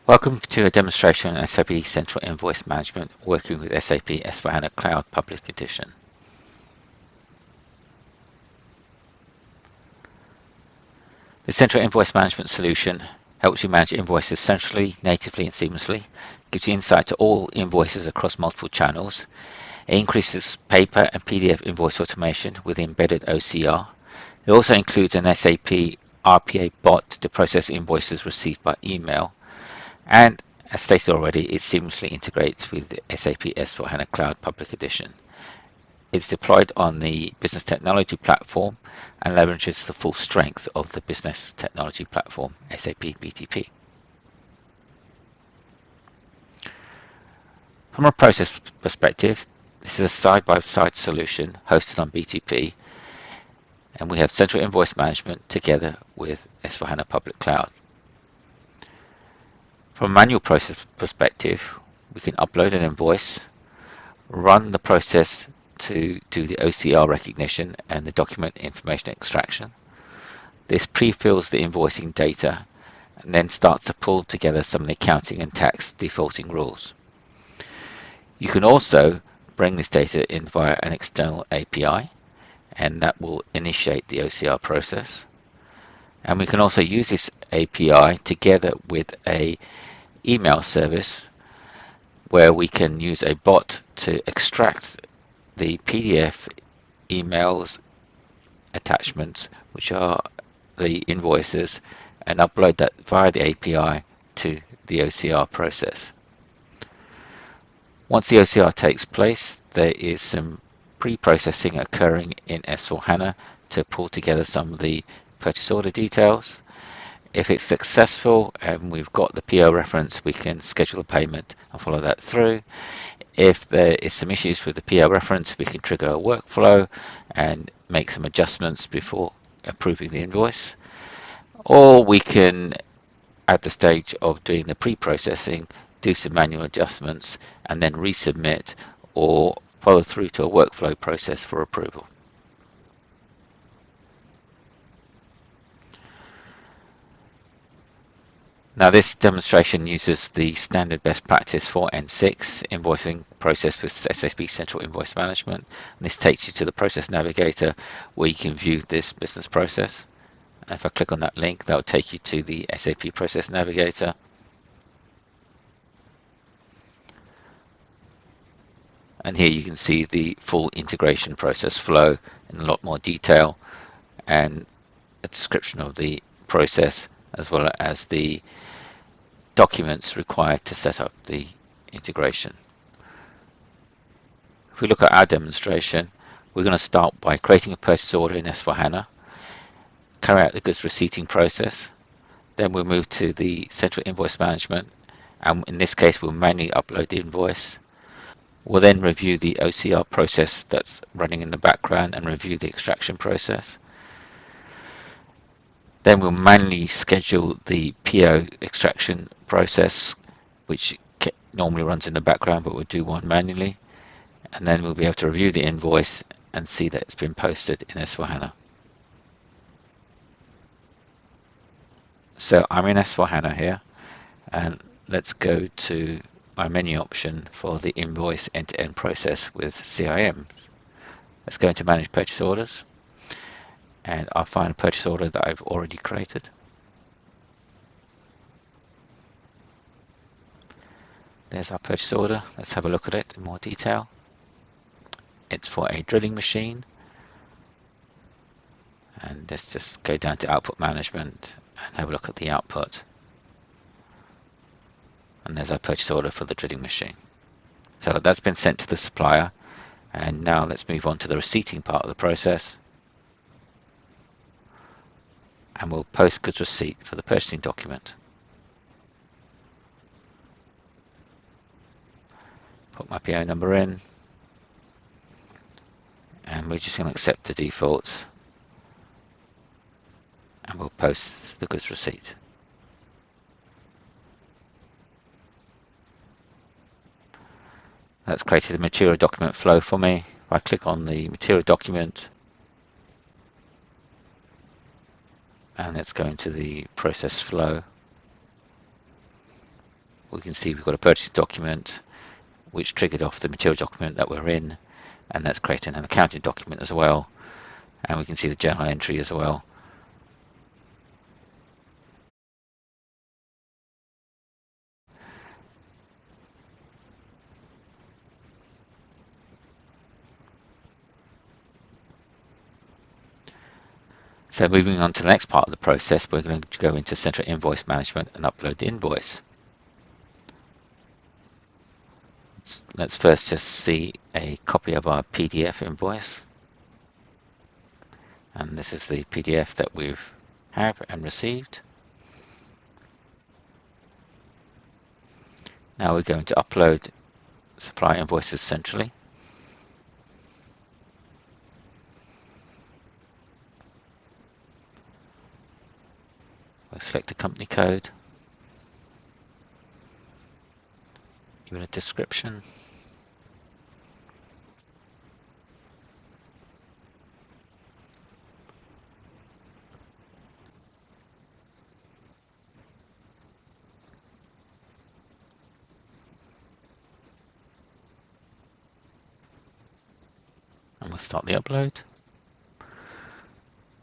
Welcome to a demonstration on SAP Central Invoice Management working with SAP S/4HANA Cloud Public Edition. The Central Invoice Management solution helps you manage invoices centrally, natively and seamlessly, gives you insight to all invoices across multiple channels. It increases paper and PDF invoice automation with embedded OCR. It also includes an SAP RPA bot to process invoices received by email. And as stated already, it seamlessly integrates with the SAP S/4HANA Cloud Public Edition. It's deployed on the Business Technology Platform and leverages the full strength of the Business Technology Platform, SAP BTP. From a process perspective, this is a side-by-side solution hosted on BTP, and we have Central Invoice Management together with S/4HANA Public Cloud. From a manual process perspective, we can upload an invoice, run the process to do the OCR recognition and the document information extraction. This pre-fills the invoicing data and then starts to pull together some of the accounting and tax defaulting rules. You can also bring this data in via an external API, and that will initiate the OCR process. And we can also use this API together with a email service where we can use a bot to extract the PDF emails attachments, which are the invoices, and upload that via the API to the OCR process. Once the OCR takes place, there is some pre-processing occurring in S/4HANA to pull together some of the purchase order details. If it's successful and we've got the PO reference, we can schedule a payment and follow that through. If there is some issues with the PO reference, we can trigger a workflow and make some adjustments before approving the invoice. Or we can, at the stage of doing the pre-processing, do some manual adjustments and then resubmit or follow through to a workflow process for approval. Now, this demonstration uses the standard best practice for N6 invoicing process with SAP Central Invoice Management. And this takes you to the process navigator where you can view this business process. And if I click on that link, that will take you to the SAP Process Navigator. And here you can see the full integration process flow in a lot more detail and a description of the process as well as the documents required to set up the integration. If we look at our demonstration, we're going to start by creating a purchase order in S/4HANA, carry out the goods receipting process, then we'll move to the Central Invoice Management, and in this case we'll manually upload the invoice. We'll then review the OCR process that's running in the background and review the extraction process. Then we'll manually schedule the PO extraction process, which normally runs in the background, but we'll do one manually. And then we'll be able to review the invoice and see that it's been posted in S/4HANA. So I'm in S/4HANA here, and let's go to my menu option for the invoice end-to-end process with CIM. Let's go into Manage Purchase Orders, and I'll find a purchase order that I've already created. There's our purchase order. Let's have a look at it in more detail. It's for a drilling machine. And let's just go down to Output Management and have a look at the output. And there's our purchase order for the drilling machine. So that's been sent to the supplier. And now let's move on to the receipting part of the process. And we'll post goods receipt for the purchasing document. Put my PO number in. And we're just going to accept the defaults. And we'll post the goods receipt. That's created a material document flow for me. If I click on the material document, and let's go into the process flow. we can see we've got a purchase document which triggered off the material document that we're in, and that's creating an accounting document as well, and we can see the journal entry as well. So moving on to the next part of the process, we're going to go into Central Invoice Management and upload the invoice. Let's first just see a copy of our PDF invoice. And this is the PDF that we've have and received. Now we're going to upload supply invoices centrally. We'll select the company code, give it a description, and we'll start the upload.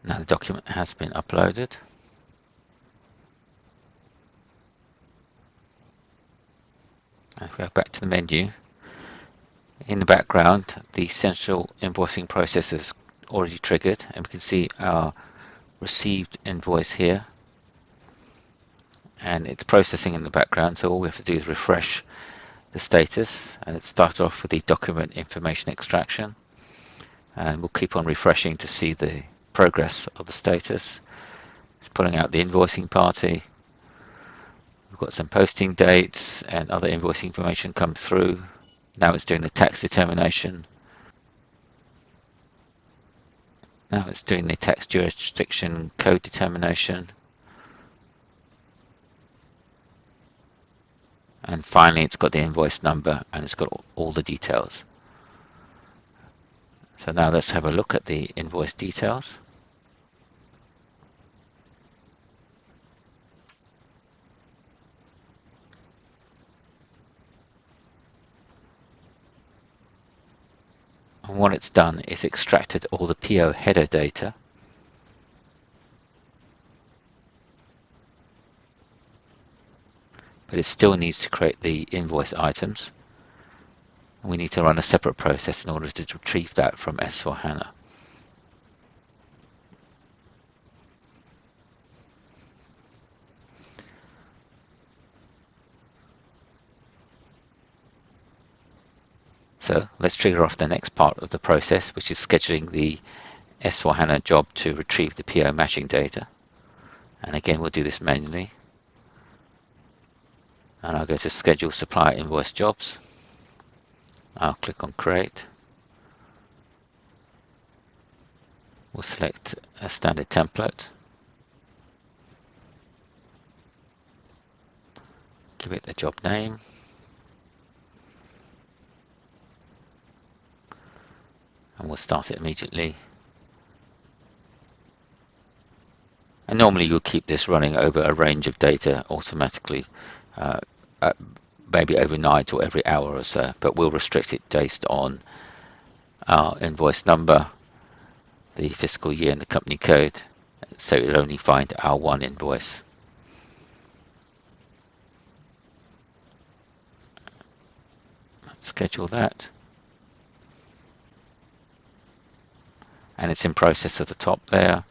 Now the document has been uploaded. And if we go back to the menu, in the background the central invoicing process is already triggered, and we can see our received invoice here, and it's processing in the background. So all we have to do is refresh the status, and it started off with the document information extraction, and we'll keep on refreshing to see the progress of the status. It's pulling out the invoicing party. We've got some posting dates and other invoicing information come through. Now it's doing the tax determination. Now it's doing the tax jurisdiction code determination. And finally it's got the invoice number, and it's got all the details. So now let's have a look at the invoice details. And what it's done is extracted all the PO header data, but it still needs to create the invoice items. And we need to run a separate process in order to retrieve that from S/4HANA. So let's trigger off the next part of the process, which is scheduling the S/4HANA job to retrieve the PO matching data. And again, we'll do this manually. And I'll go to Schedule Supplier Invoice Jobs. I'll click on Create. We'll select a standard template. Give it the job name. And we'll start it immediately. And normally you'll keep this running over a range of data automatically, maybe overnight or every hour or so, but we'll restrict it based on our invoice number, the fiscal year, and the company code, so it'll only find our one invoice. Let's schedule that. And it's in process at the top there,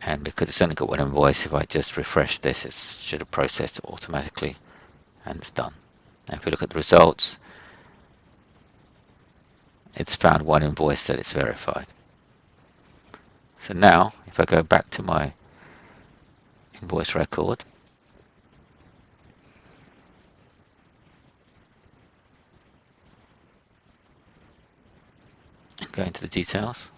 and because it's only got one invoice, if I just refresh this, it should have processed automatically, and it's done. And if we look at the results, it's found one invoice that it's verified. So now if I go back to my invoice record, and go into the details,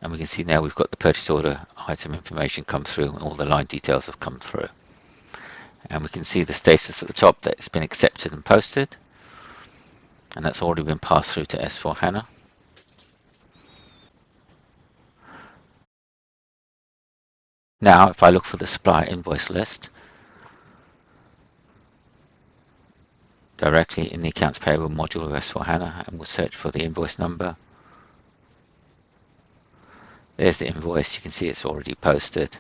and we can see now we've got the purchase order item information come through, and all the line details have come through. And we can see the status at the top that it's been accepted and posted, and that's already been passed through to S/4HANA. Now, if I look for the supplier invoice list directly in the accounts payable module of S/4HANA, and we'll search for the invoice number. There's the invoice. You can see it's already posted.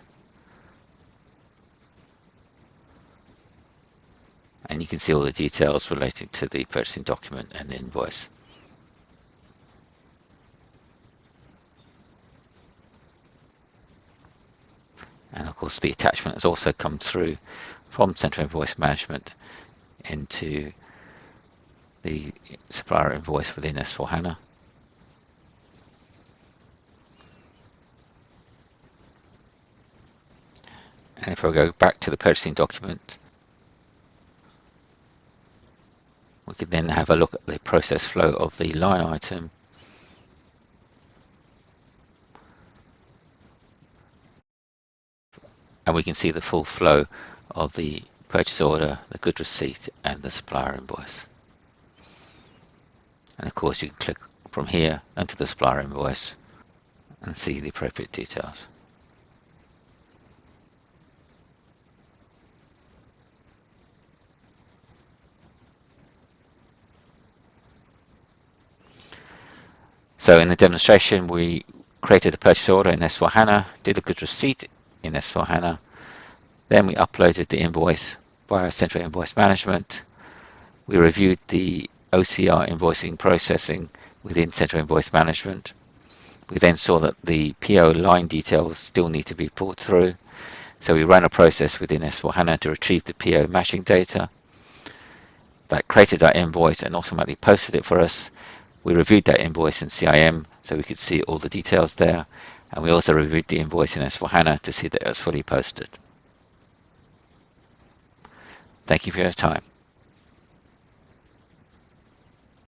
And you can see all the details relating to the purchasing document and the invoice. And of course the attachment has also come through from Central Invoice Management into the supplier invoice within S/4HANA. And if I go back to the purchasing document, we could then have a look at the process flow of the line item. And we can see the full flow of the purchase order, the good receipt, and the supplier invoice. And of course, you can click from here onto the supplier invoice and see the appropriate details. So in the demonstration, we created a purchase order in S/4HANA, did a good receipt in S/4HANA, then we uploaded the invoice via Central Invoice Management. We reviewed the OCR invoicing processing within Central Invoice Management. We then saw that the PO line details still need to be pulled through. So we ran a process within S/4HANA to retrieve the PO matching data. That created our invoice and automatically posted it for us. We reviewed that invoice in CIM so we could see all the details there. And we also reviewed the invoice in S/4HANA to see that it was fully posted. Thank you for your time.